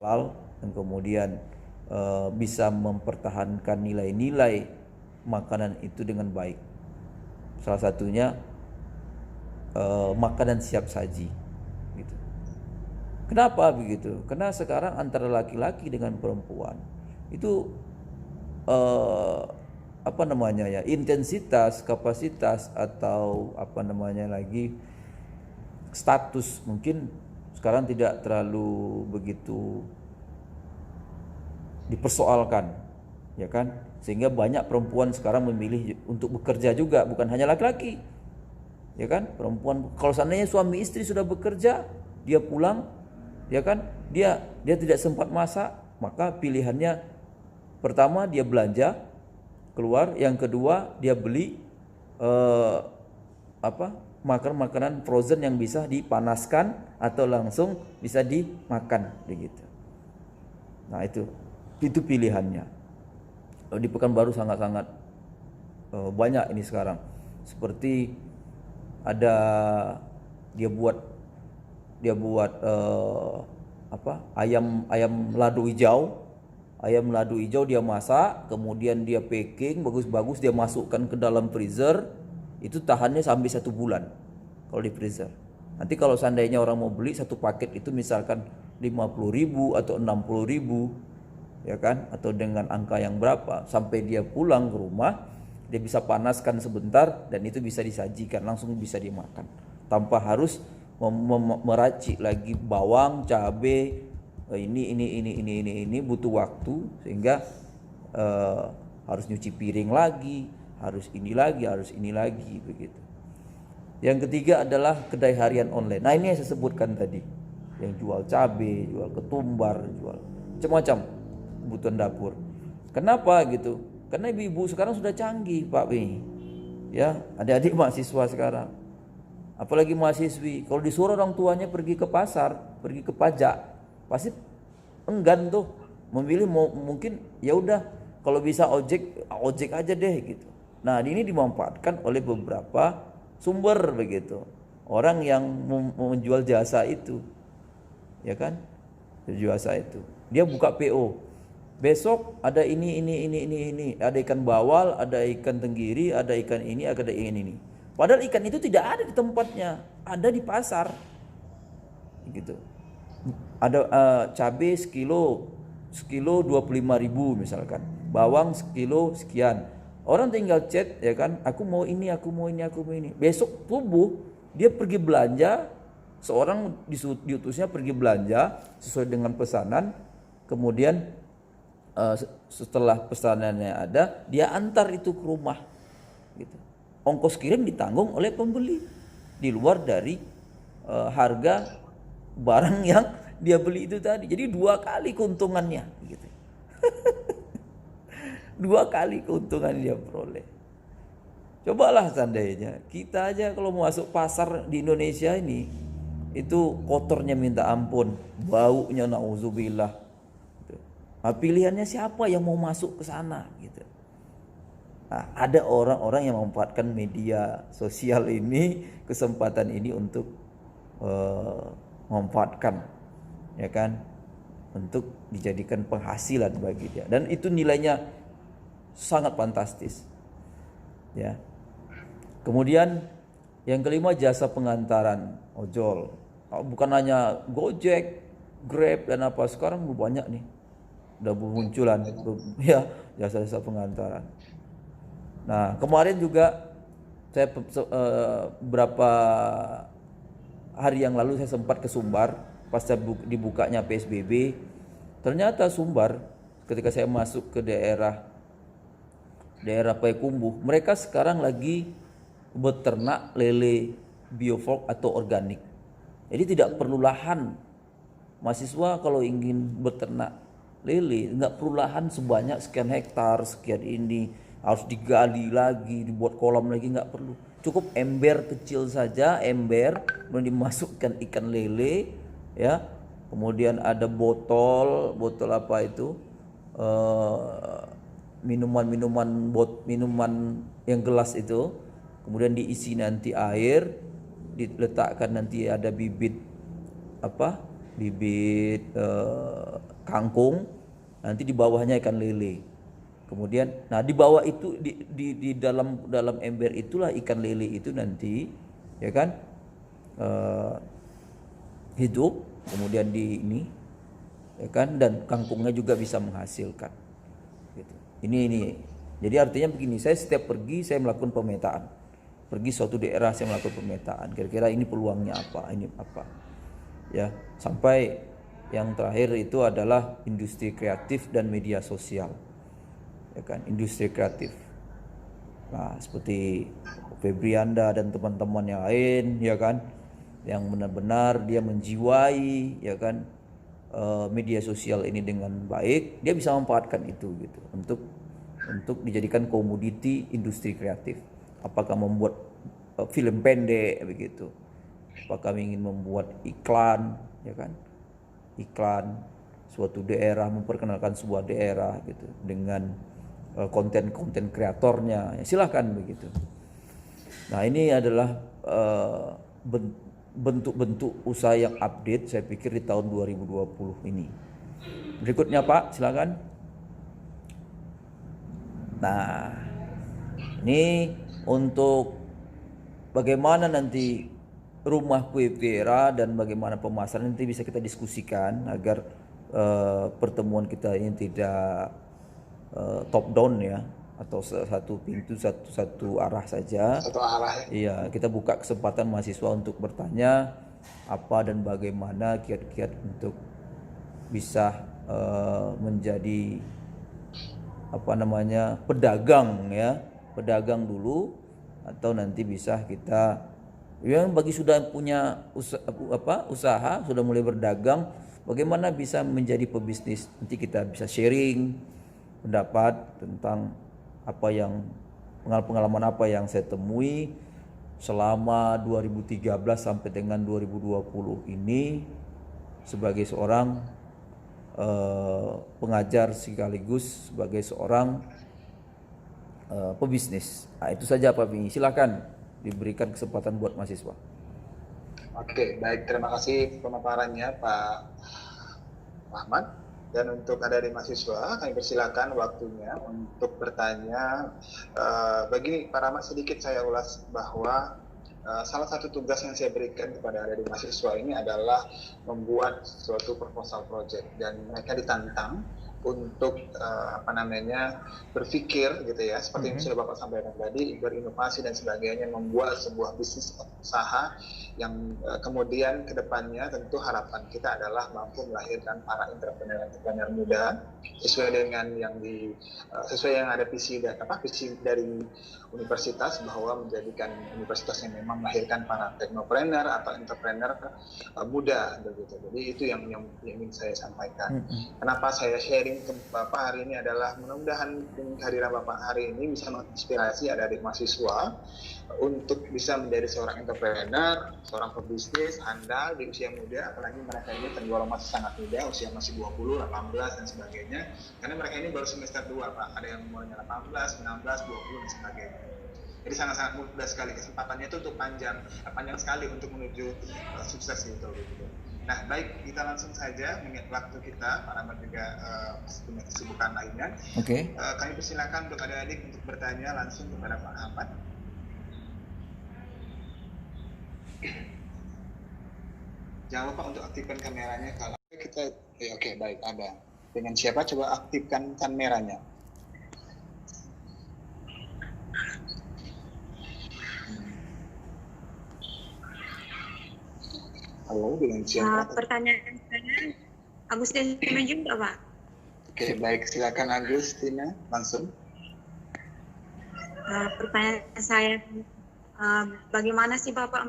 halal dan kemudian bisa mempertahankan nilai-nilai makanan itu dengan baik. Salah satunya makanan siap saji gitu. Kenapa begitu? Karena sekarang antara laki-laki dengan perempuan itu intensitas, kapasitas atau status mungkin sekarang tidak terlalu begitu dipersoalkan, ya kan? Sehingga banyak perempuan sekarang memilih untuk bekerja juga, bukan hanya laki-laki. Ya kan? Perempuan kalau seandainya suami istri sudah bekerja, dia pulang, ya kan? Dia tidak sempat masak, maka pilihannya pertama dia belanja keluar, yang kedua dia beli makanan frozen yang bisa dipanaskan atau langsung bisa dimakan begitu. Nah, itu pilihannya. Di Pekanbaru sangat-sangat banyak ini sekarang. Seperti ada dia buat ayam lado hijau. Ayam lado hijau dia masak, kemudian dia packing bagus-bagus, dia masukkan ke dalam freezer. Itu tahannya sampai 1 bulan kalau di freezer. Nanti kalau seandainya orang mau beli satu paket itu misalkan 50.000 atau 60.000, ya kan, atau dengan angka yang berapa, sampai dia pulang ke rumah dia bisa panaskan sebentar dan itu bisa disajikan, langsung bisa dimakan tanpa harus meracik lagi bawang, cabai, ini butuh waktu, sehingga harus nyuci piring lagi, harus ini lagi begitu. Yang ketiga adalah kedai harian online. Nah, ini yang saya sebutkan tadi, yang jual cabai, jual ketumbar, jual macam-macam kebutuhan dapur. Kenapa gitu? Karena ibu-ibu sekarang sudah canggih, Pak Wi. Ya, adik-adik mahasiswa sekarang, apalagi mahasiswi, kalau disuruh orang tuanya pergi ke pasar, pergi ke pajak, pasti enggan tuh, memilih mungkin ya udah kalau bisa ojek aja deh gitu. Nah, ini dimanfaatkan oleh beberapa sumber begitu, orang yang menjual jasa itu, ya kan, jasa itu dia buka PO, besok ada ini, ada ikan bawal, ada ikan tenggiri, ada ikan ini, ada ikan ini. Padahal ikan itu tidak ada di tempatnya, ada di pasar gitu. Ada cabai sekilo 25.000 misalkan, bawang sekilo sekian. Orang tinggal chat, ya kan, aku mau ini. Besok subuh dia pergi belanja, seorang diutusnya pergi belanja sesuai dengan pesanan. Kemudian setelah pesanannya ada, dia antar itu ke rumah gitu. Ongkos kirim ditanggung oleh pembeli di luar dari harga barang yang dia beli itu tadi. Jadi 2 kali keuntungannya gitu. 2 kali keuntungan dia peroleh. Cobalah seandainya kita aja kalau mau masuk pasar di Indonesia ini, itu kotornya minta ampun, baunya nauzubillah. Nah, pilihannya siapa yang mau masuk ke sana gitu. Nah, ada orang-orang yang memanfaatkan media sosial ini, kesempatan ini untuk memanfaatkan, ya kan, untuk dijadikan penghasilan bagi dia, dan itu nilainya sangat fantastis, ya. Kemudian yang kelima, jasa pengantaran ojol. Bukan hanya Gojek, Grab dan apa, sekarang banyak nih udah bermunculan ya jasa-jasa pengantaran. Nah, kemarin juga saya beberapa hari yang lalu saya sempat ke Sumbar pasca dibukanya PSBB. Ternyata Sumbar, ketika saya masuk ke daerah Payakumbuh, mereka sekarang lagi beternak lele bioflok atau organik. Jadi tidak perlu lahan. Mahasiswa kalau ingin beternak lele nggak perlu lahan sebanyak sekian hektar, sekian ini harus digali lagi, dibuat kolam lagi, nggak perlu. Cukup ember kecil saja, kemudian dimasukkan ikan lele, ya. Kemudian ada botol apa itu, minuman yang gelas itu, kemudian diisi nanti air, diletakkan nanti ada bibit kangkung, nanti di bawahnya ikan lele. Kemudian, nah di bawah itu di dalam ember itulah ikan lele itu nanti, ya kan, eh, hidup. Kemudian di ini, ya kan, dan kangkungnya juga bisa menghasilkan. Gitu. Ini. Jadi artinya begini, saya setiap pergi saya melakukan pemetaan. Pergi suatu daerah saya melakukan pemetaan. Kira-kira ini peluangnya apa, ini apa. Ya, sampai yang terakhir itu adalah industri kreatif dan media sosial. Ya kan, industri kreatif. Nah, seperti Febrianda dan teman-teman yang lain, ya kan, yang benar-benar dia menjiwai, ya kan, media sosial ini dengan baik, dia bisa memanfaatkan itu gitu untuk dijadikan komoditi industri kreatif. Apakah membuat film pendek begitu, apakah ingin membuat iklan, ya kan, iklan suatu daerah, memperkenalkan sebuah daerah gitu dengan konten-konten kreatornya, ya silahkan begitu. Nah, ini adalah bentuk-bentuk usaha yang update saya pikir di tahun 2020 ini. Berikutnya Pak, silakan. Nah, ini untuk bagaimana nanti rumah kue Vera dan bagaimana pemasaran nanti bisa kita diskusikan agar pertemuan kita ini tidak top down ya, atau satu pintu satu arah saja. Satu arah ya. Iya, kita buka kesempatan mahasiswa untuk bertanya apa dan bagaimana kiat-kiat untuk bisa menjadi pedagang ya, pedagang dulu, atau nanti bisa kita yang bagi sudah punya usaha sudah mulai berdagang, bagaimana bisa menjadi pebisnis, nanti kita bisa sharing pendapat tentang apa yang pengalaman apa yang saya temui selama 2013 sampai dengan 2020 ini sebagai seorang pengajar sekaligus sebagai seorang pebisnis. Nah, itu saja Pak Bingi. Silakan diberikan kesempatan buat mahasiswa. Oke, baik, terima kasih pemaparannya Pak Ahmad. Dan untuk adik-adik mahasiswa, kami persilakan waktunya untuk bertanya. Bagi Pak Rahmat, sedikit saya ulas bahwa salah satu tugas yang saya berikan kepada adik-adik mahasiswa ini adalah membuat suatu proposal project, dan mereka ditantang untuk berpikir gitu ya, seperti yang sudah Bapak sampaikan tadi, berinovasi dan sebagainya, membuat sebuah bisnis usaha yang kemudian kedepannya tentu harapan kita adalah mampu melahirkan para entrepreneur muda sesuai dengan sesuai yang ada visi dari universitas, bahwa menjadikan universitas yang memang melahirkan para teknopreneur atau entrepreneur muda begitu. Jadi itu yang ingin saya sampaikan. Kenapa saya sharing ke Bapak hari ini adalah mudah-mudahan kehadiran Bapak hari ini bisa menginspirasi adik-adik mahasiswa untuk bisa menjadi seorang entrepreneur, seorang pebisnis handal di usia muda, apalagi mereka ini tergolong masih sangat muda, usia masih 20, 18 dan sebagainya. Karena mereka ini baru semester 2, Pak. Ada yang umurnya 18, 19, 20 dan sebagainya. Jadi sangat-sangat mudah sekali, kesempatannya itu untuk panjang sekali untuk menuju sukses gitu. Nah, baik, kita langsung saja mengingat waktu kita, Pak Rahmat juga punya kesibukan lainnya. Oke. Kami persilakan untuk adik-adik untuk bertanya langsung kepada Pak Ahmad. Jangan lupa untuk aktifkan kameranya kalau kita. Oke, baik, ada. Dengan siapa? Coba aktifkan kameranya. Halo, dengan siapa? Pertanyaan saya Agustina juga, Pak. Oke, baik, silakan Agustina langsung. Pertanyaan saya, bagaimana sih Bapak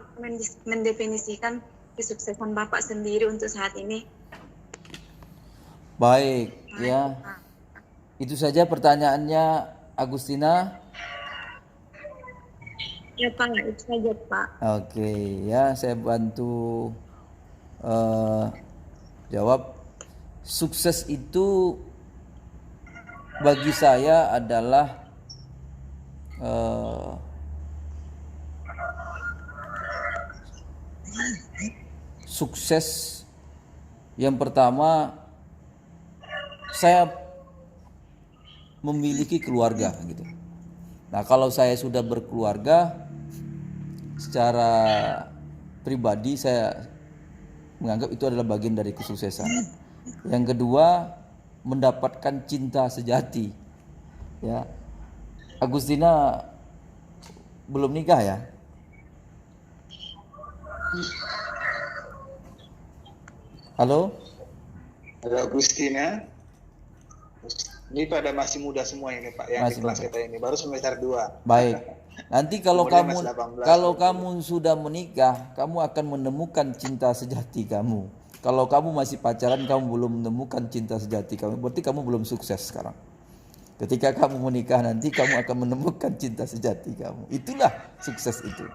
mendefinisikan kesuksesan Bapak sendiri untuk saat ini? Baik, ya. Itu saja pertanyaannya Agustina. Ya Pak, itu saja Pak. Oke, ya saya bantu jawab. Sukses itu bagi saya adalah sukses yang pertama saya memiliki keluarga gitu. Nah, kalau saya sudah berkeluarga, secara pribadi saya menganggap itu adalah bagian dari kesuksesan. Yang kedua, mendapatkan cinta sejati. Ya, Agustina belum nikah ya? Halo? Ada Agustina. Ini pada masih muda semua ini Pak, yang Masih di kelas muda. kita ini baru semester 2. Baik. Nanti kalau Kemudian kamu masih 18, kalau 20. kamu sudah menikah, kamu akan menemukan cinta sejati kamu. Kalau kamu masih pacaran, kamu belum menemukan cinta sejati kamu, berarti kamu belum sukses sekarang. Ketika kamu menikah nanti, kamu akan menemukan cinta sejati kamu. Itulah sukses itu.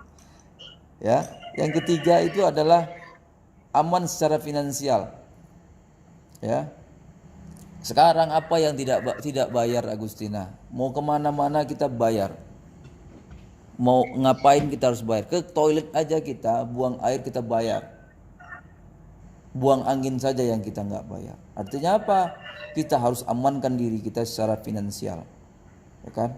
Ya. Yang ketiga itu adalah aman secara finansial. Ya. Sekarang apa yang tidak bayar, Agustina? Mau kemana-mana kita bayar. Mau ngapain kita harus bayar. Ke toilet aja kita buang air kita bayar. Buang angin saja yang kita nggak bayar. Artinya apa? Kita harus amankan diri kita secara finansial, ya kan?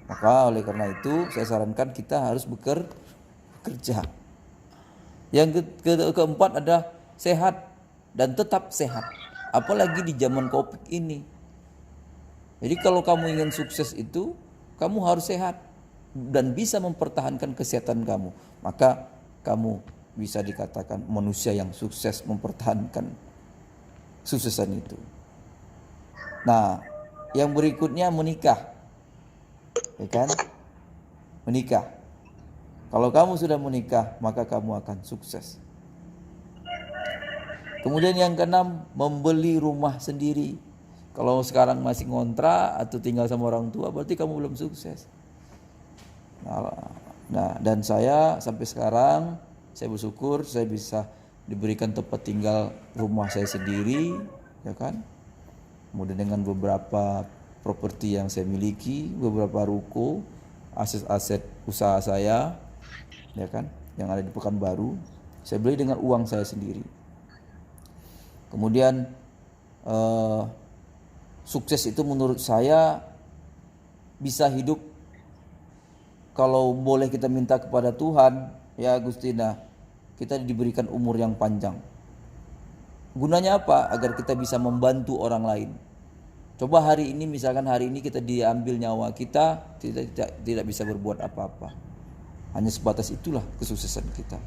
Maka oleh karena itu saya sarankan kita harus bekerja. Yang keempat ada sehat dan tetap sehat. Apalagi di zaman Covid ini. Jadi kalau kamu ingin sukses itu, kamu harus sehat dan bisa mempertahankan kesehatan kamu. Maka kamu bisa dikatakan manusia yang sukses mempertahankan suksesan itu. Nah, yang berikutnya menikah. Ya kan? Menikah. Kalau kamu sudah menikah, maka kamu akan sukses. Kemudian yang keenam, membeli rumah sendiri. Kalau sekarang masih ngontrak atau tinggal sama orang tua, berarti kamu belum sukses. Nah, dan saya sampai sekarang, saya bersyukur saya bisa diberikan tempat tinggal rumah saya sendiri, ya kan? Kemudian dengan beberapa properti yang saya miliki, beberapa ruko, aset-aset usaha saya, ya kan, yang ada di Pekanbaru, saya beli dengan uang saya sendiri. Kemudian sukses itu menurut saya bisa hidup kalau boleh kita minta kepada Tuhan, ya Agustina, kita diberikan umur yang panjang. Gunanya apa? Agar kita bisa membantu orang lain. Coba hari ini, misalkan hari ini kita diambil nyawa kita, tidak bisa berbuat apa-apa. Hanya sebatas itulah kesuksesan kita.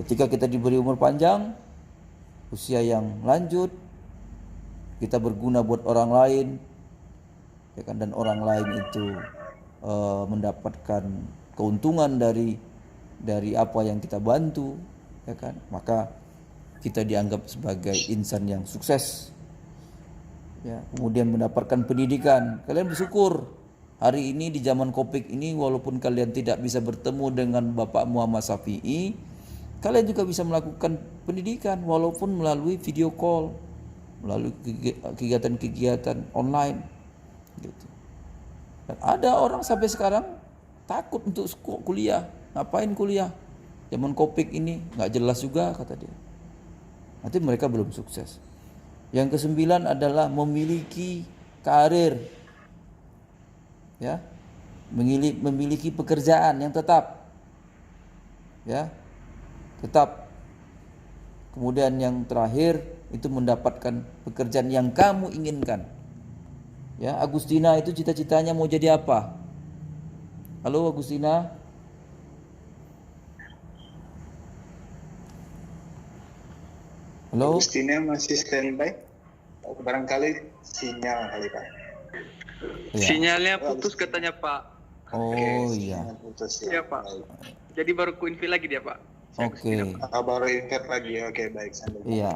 Ketika kita diberi umur panjang, usia yang lanjut, kita berguna buat orang lain, ya kan, dan orang lain itu mendapatkan keuntungan dari apa yang kita bantu, ya kan, maka kita dianggap sebagai insan yang sukses. Ya, kemudian mendapatkan pendidikan. Kalian bersyukur hari ini di zaman Covid ini, walaupun kalian tidak bisa bertemu dengan Bapak Muhammad Syafi'i, kalian juga bisa melakukan pendidikan walaupun melalui video call, melalui kegiatan-kegiatan online gitu. Dan ada orang sampai sekarang takut untuk kuliah. Ngapain kuliah? Zaman Covid ini nggak jelas juga, kata dia. Nanti mereka belum sukses. Yang kesembilan adalah memiliki karir, ya, memiliki pekerjaan yang tetap, ya, tetap. Kemudian yang terakhir itu mendapatkan pekerjaan yang kamu inginkan. Ya, Agustina itu cita-citanya mau jadi apa? Halo Agustina. Halo. Agustina masih standby. Barangkali sinyal kali Pak. Ya. Sinyalnya putus katanya Pak. Oh iya. Putus, Iya Pak. Jadi baru ku info lagi dia Pak. Oke. Baru invert lagi. Oke, baik. Sambil. Iya.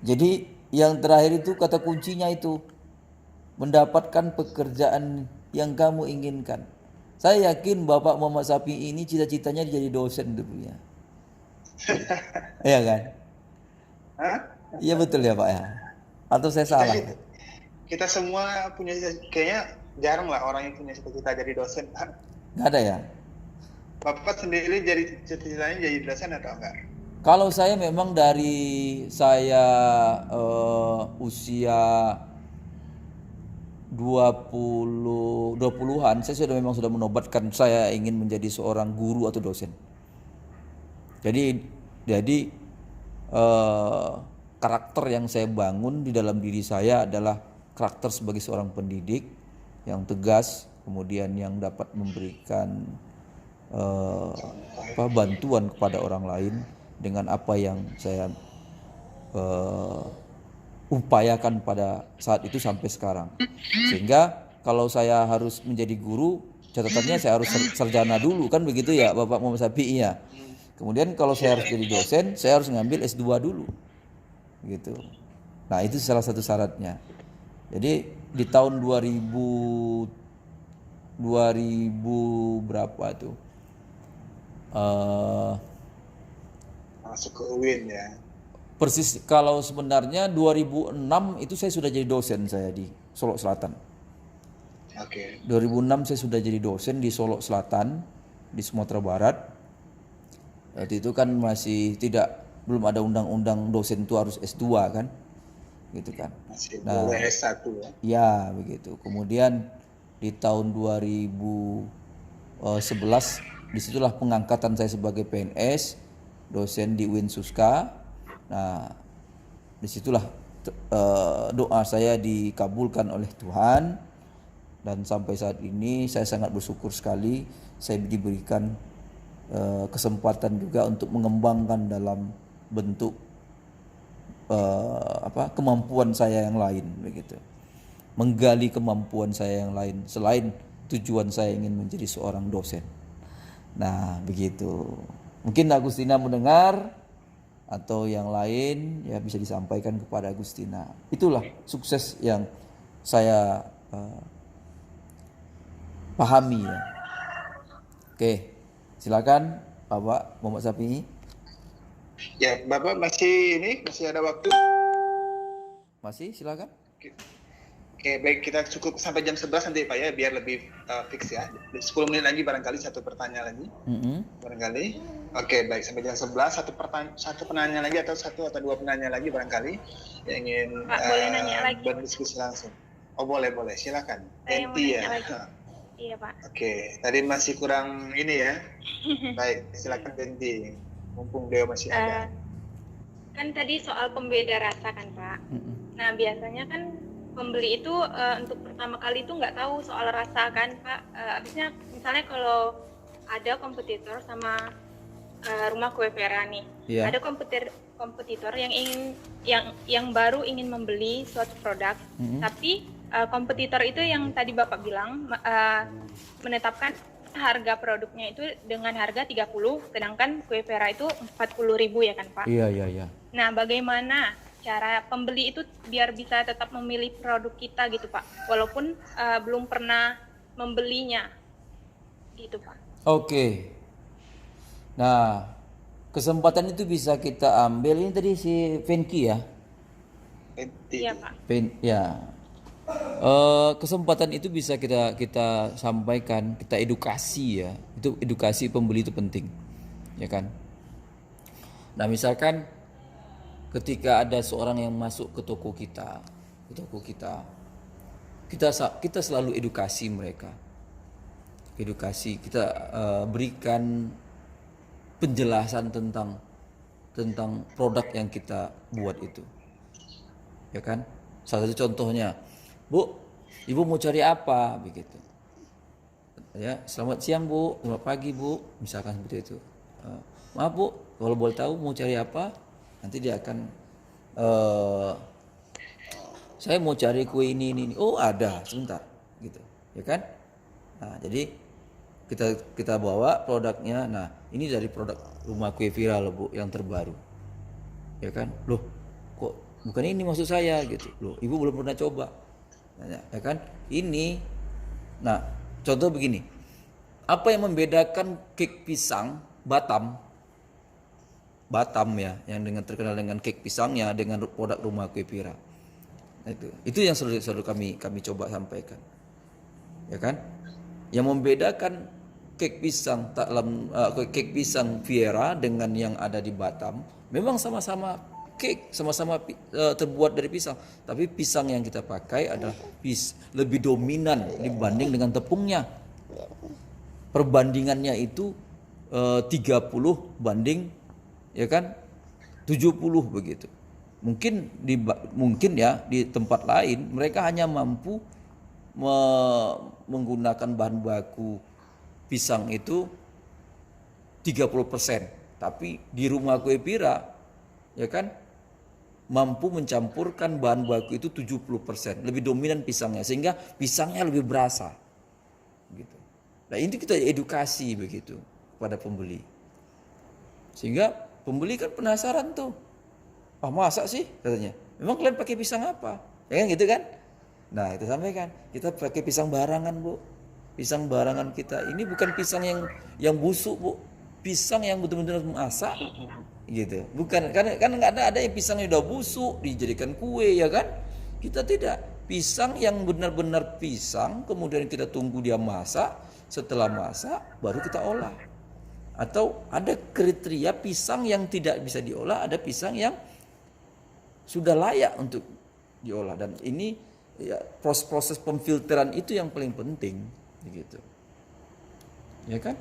Jadi yang terakhir itu kata kuncinya itu mendapatkan pekerjaan yang kamu inginkan. Saya yakin Bapak Muhammad Syafi'i ini cita-citanya jadi dosen dulu ya. Iya kan? Hah? Iya betul ya Pak ya. Atau saya salah? Kita semua punya, kayaknya jarang lah orang yang punya cita-cita jadi dosen. Nggak ada ya? Bapak sendiri jadi cita-citanya jadi dosen atau enggak? Kalau saya memang dari saya usia 20-an saya memang sudah menobatkan saya ingin menjadi seorang guru atau dosen. Jadi karakter yang saya bangun di dalam diri saya adalah karakter sebagai seorang pendidik yang tegas, kemudian yang dapat memberikan bantuan kepada orang lain dengan apa yang saya upayakan pada saat itu sampai sekarang. Sehingga kalau saya harus menjadi guru, catatannya saya harus sarjana dulu, kan begitu ya Bapak Muhammad Sapi ya. Kemudian kalau saya harus jadi dosen, saya harus ngambil S2 dulu. Gitu. Nah, itu salah satu syaratnya. Jadi di tahun 2000 berapa tuh? Masuk ke UIN ya. Persis, kalau sebenarnya 2006 itu saya sudah jadi dosen saya di Solok Selatan. Oke. 2006 saya sudah jadi dosen di Solok Selatan di Sumatera Barat. Waktu itu kan belum ada undang-undang dosen itu harus S2 kan, gitu kan. Masih boleh S1 ya. Ya begitu. Kemudian di tahun 2011 disitulah pengangkatan saya sebagai PNS dosen di UIN Suska. Nah, disitulah doa saya dikabulkan oleh Tuhan, dan sampai saat ini saya sangat bersyukur sekali saya diberikan kesempatan juga untuk mengembangkan dalam bentuk kemampuan saya yang lain begitu, menggali kemampuan saya yang lain selain tujuan saya ingin menjadi seorang dosen. Nah begitu, mungkin Agustina mendengar atau yang lain ya bisa disampaikan kepada Agustina. Itulah sukses yang saya pahami ya. Oke, silakan Bapak Muhammad Sapi. Ya, Bapak masih ada waktu? Masih, silakan. Oke, baik, kita cukup sampai jam 11 nanti Pak ya, biar lebih fix ya. 10 menit lagi barangkali satu pertanyaan lagi. Barangkali. Oke, baik, sampai jam 11 satu penanya lagi atau dua penanya lagi barangkali yang ingin Pak, boleh nanya lagi? berdiskusi langsung. Oh, boleh, silakan. Saya mau Enti nanya ya. lagi. Iya Pak. Oke, tadi masih kurang ini ya. Baik, silakan Enti. Mumpung Deo masih ada. Kan tadi soal pembeda rasa kan Pak. Nah biasanya kan pembeli itu untuk pertama kali itu nggak tahu soal rasa kan Pak. Habisnya misalnya kalau ada kompetitor sama rumah kue Vera nih, ada kompetitor yang baru ingin membeli suatu produk, tapi kompetitor itu yang tadi Bapak bilang menetapkan harga produknya itu dengan harga 30, sedangkan kue Vera itu 40.000 ya kan Pak? Iya. Nah, bagaimana cara pembeli itu biar bisa tetap memilih produk kita gitu Pak, walaupun belum pernah membelinya, gitu Pak? Oke. Nah, kesempatan itu bisa kita ambil. Ini tadi si Venki ya? Iya Pak. Kesempatan itu bisa kita sampaikan, kita edukasi ya. Itu edukasi pembeli itu penting, ya kan? Nah, misalkan ketika ada seorang yang masuk ke toko kita, kita selalu edukasi mereka. Edukasi, kita berikan penjelasan tentang produk yang kita buat itu, ya kan? Salah satu contohnya, Bu, Ibu mau cari apa begitu? Ya, selamat siang Bu, selamat pagi Bu, misalkan seperti itu. Maaf Bu, kalau boleh tahu mau cari apa? Nanti dia akan, saya mau cari kue ini. Oh ada, sebentar, gitu, ya kan? Nah, jadi kita bawa produknya. Nah, ini dari produk rumah kue viral Bu, yang terbaru, ya kan? Loh, kok bukan ini maksud saya gitu? Loh, Ibu belum pernah coba. Ya kan, ini. Nah, contoh begini, apa yang membedakan cake pisang Batam ya, yang terkenal dengan cake pisangnya dengan produk rumah kue Pira? Itu yang selalu kami coba sampaikan, ya kan? Yang membedakan cake pisang Viera dengan yang ada di Batam, memang sama-sama cake, sama-sama terbuat dari pisang. Tapi pisang yang kita pakai adalah lebih dominan dibanding dengan tepungnya. Perbandingannya itu 30 banding ya kan 70 begitu. Mungkin ya di tempat lain mereka hanya mampu menggunakan bahan baku pisang itu 30%, tapi di rumah kue Pira ya kan mampu mencampurkan bahan baku itu 70%, lebih dominan pisangnya sehingga pisangnya lebih berasa gitu. Nah, ini kita edukasi begitu pada pembeli. Sehingga pembeli kan penasaran tuh. Ah, masa sih katanya? Memang kalian pakai pisang apa? Ya kan gitu kan? Nah, itu sampaikan. Kita pakai pisang barangan, Bu. Pisang barangan kita ini bukan pisang yang busuk, Bu. Pisang yang betul-betul masak. Gitu. Bukan kan ada yang pisang yang udah busuk dijadikan kue ya kan? Kita tidak. Pisang yang benar-benar pisang kemudian kita tunggu dia masak, setelah masak baru kita olah. Atau ada kriteria pisang yang tidak bisa diolah, ada pisang yang sudah layak untuk diolah, dan ini ya, proses pemfilteran itu yang paling penting gitu. Ya kan?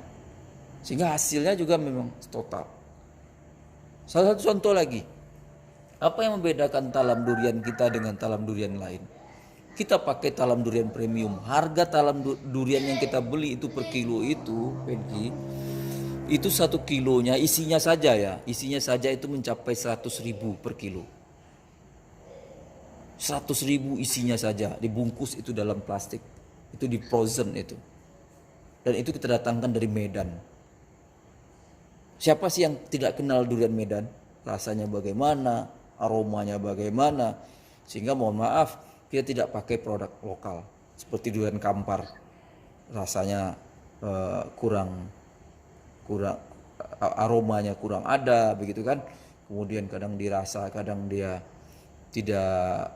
Sehingga hasilnya juga memang total. Salah satu contoh lagi. Apa yang membedakan talam durian kita dengan talam durian lain? Kita pakai talam durian premium. Harga talam durian yang kita beli itu per kilo itu, Peggy, itu 1 kilonya isinya saja itu mencapai 100.000 per kilo. 100.000 isinya saja, dibungkus itu dalam plastik, itu di frozen itu, dan itu kita datangkan dari Medan. Siapa sih yang tidak kenal durian Medan? Rasanya bagaimana, aromanya bagaimana, sehingga mohon maaf kita tidak pakai produk lokal seperti durian Kampar, rasanya kurang aromanya kurang ada begitu kan, kemudian kadang dirasa, kadang dia tidak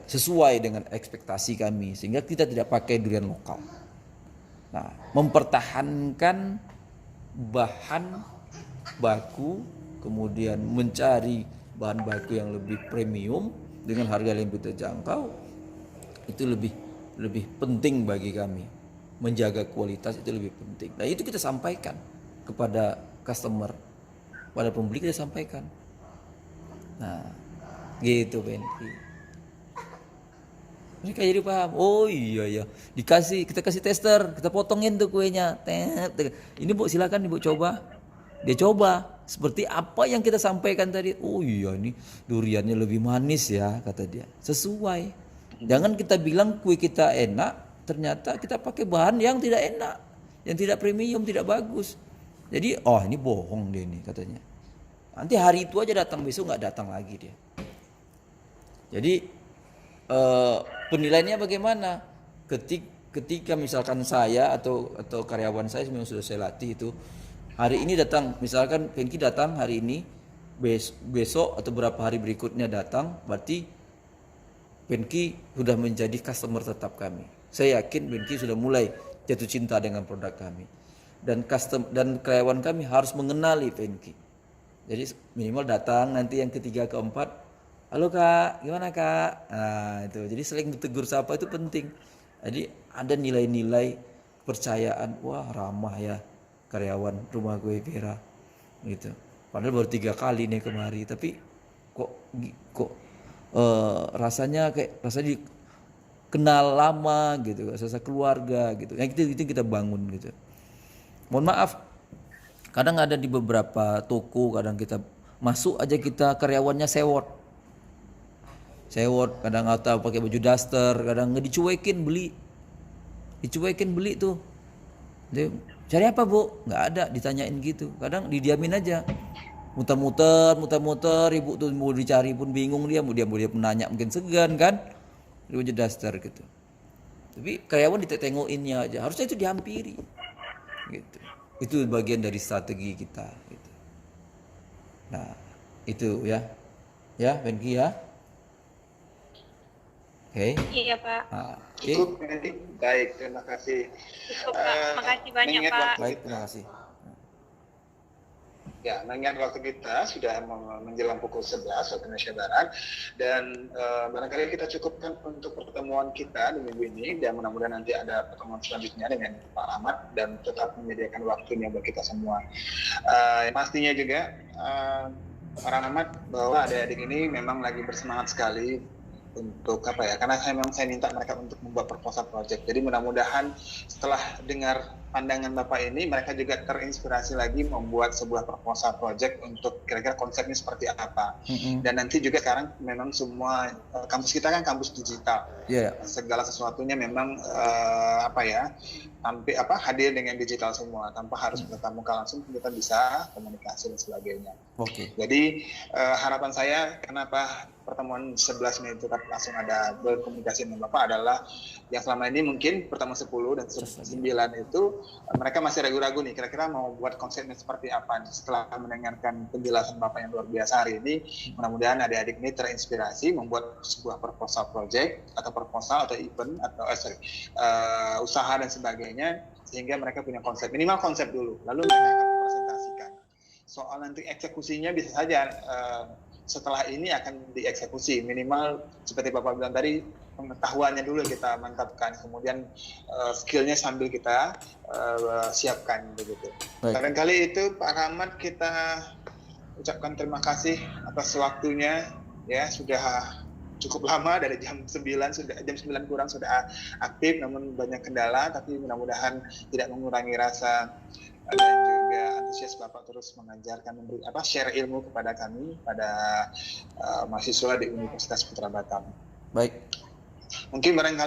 sesuai dengan ekspektasi kami, sehingga kita tidak pakai durian lokal. Nah, mempertahankan bahan baku, kemudian mencari bahan baku yang lebih premium dengan harga yang lebih terjangkau, itu lebih penting bagi kami. Menjaga kualitas itu lebih penting. Nah, itu kita sampaikan kepada customer, pada pembeli kita sampaikan. Nah, gitu Benki. Mereka jadi paham. Oh iya ya, kita kasih tester, kita potongin tuh kuenya. Ini Bu, silakan Ibu coba. Dia coba seperti apa yang kita sampaikan tadi. Oh iya, ini duriannya lebih manis ya, kata dia. Sesuai. Jangan kita bilang kue kita enak, ternyata kita pakai bahan yang tidak enak, yang tidak premium, tidak bagus. Jadi, oh ini bohong dia ini katanya. Nanti hari itu aja datang, besok nggak datang lagi dia. Jadi penilaiannya bagaimana? Ketika misalkan saya atau karyawan saya memang sudah saya latih itu, hari ini datang, misalkan Pengki datang hari ini, besok atau beberapa hari berikutnya datang, berarti Pengki sudah menjadi customer tetap kami. Saya yakin Pengki sudah mulai jatuh cinta dengan produk kami. Dan karyawan kami harus mengenali Pengki. Jadi minimal datang nanti yang ketiga keempat, halo Kak, gimana Kak? Nah itu, jadi saling ditegur sapa itu penting. Jadi ada nilai-nilai kepercayaan, wah ramah ya karyawan rumah kue Pira gitu. Padahal baru 3 kali nih kemari, tapi kok rasanya kenal lama gitu, rasa keluarga gitu. Yang itu kita bangun gitu. Mohon maaf, kadang ada di beberapa toko, kadang kita masuk aja kita karyawannya sewot, kadang atau pakai baju daster, kadang dicuekin beli tuh. Dia, cari apa Bu? Nggak ada, ditanyain gitu. Kadang didiamin aja, muter-muter, ibu tuh mau dicari pun bingung dia menanya mungkin segan kan, di baju daster gitu. Tapi karyawan ditengokinnya aja, harusnya itu dihampiri gitu. Itu bagian dari strategi kita gitu. Nah itu ya Pengki ya. Oke. Iya Pak. Nah, Cukup, baik, terima kasih. Cukup Pak, makasih banyak Pak. Baik, terima kasih. Ya, mengingat waktu kita sudah menjelang pukul 11 waktu Indonesia Barat, dan barangkali kita cukupkan untuk pertemuan kita di minggu ini, dan mudah-mudahan nanti ada pertemuan selanjutnya dengan Pak Ahmad dan tetap menyediakan waktunya buat kita semua. Pastinya juga Pak Ahmad bahwa adik-adik ini memang lagi bersemangat sekali untuk apa ya, karena memang saya minta mereka untuk membuat proposal project. Jadi mudah-mudahan setelah dengar pandangan Bapak ini, mereka juga terinspirasi lagi membuat sebuah proposal project untuk kira-kira konsepnya seperti apa. Dan nanti juga sekarang memang semua kampus kita kan kampus digital. Segala sesuatunya memang hadir dengan digital semua, tanpa harus bertatap muka langsung, kita bisa komunikasi dan sebagainya. Jadi harapan saya, kenapa pertemuan 11 Mei itu langsung ada berkomunikasi dengan Bapak adalah yang selama ini mungkin pertemuan 10 dan 9 itu mereka masih ragu-ragu nih, kira-kira mau buat konsepnya seperti apa. Setelah mendengarkan penjelasan Bapak yang luar biasa hari ini, mudah-mudahan adik-adik ini terinspirasi membuat sebuah proposal project atau proposal atau event atau usaha dan sebagainya, sehingga mereka punya konsep, minimal konsep dulu, lalu mereka akan presentasikan. Soal nanti eksekusinya bisa saja setelah ini akan dieksekusi, minimal seperti Bapak bilang tadi, pengetahuannya dulu kita mantapkan, kemudian skillnya sambil kita siapkan begitu. Barangkali itu Pak Rahmat, kita ucapkan terima kasih atas waktunya, ya sudah cukup lama, dari jam 9 kurang sudah aktif, namun banyak kendala, tapi mudah-mudahan tidak mengurangi rasa dan juga antusias Bapak terus mengajarkan, share ilmu kepada kami, pada mahasiswa di Universitas Putra Batam. Baik. Mungkin barangkali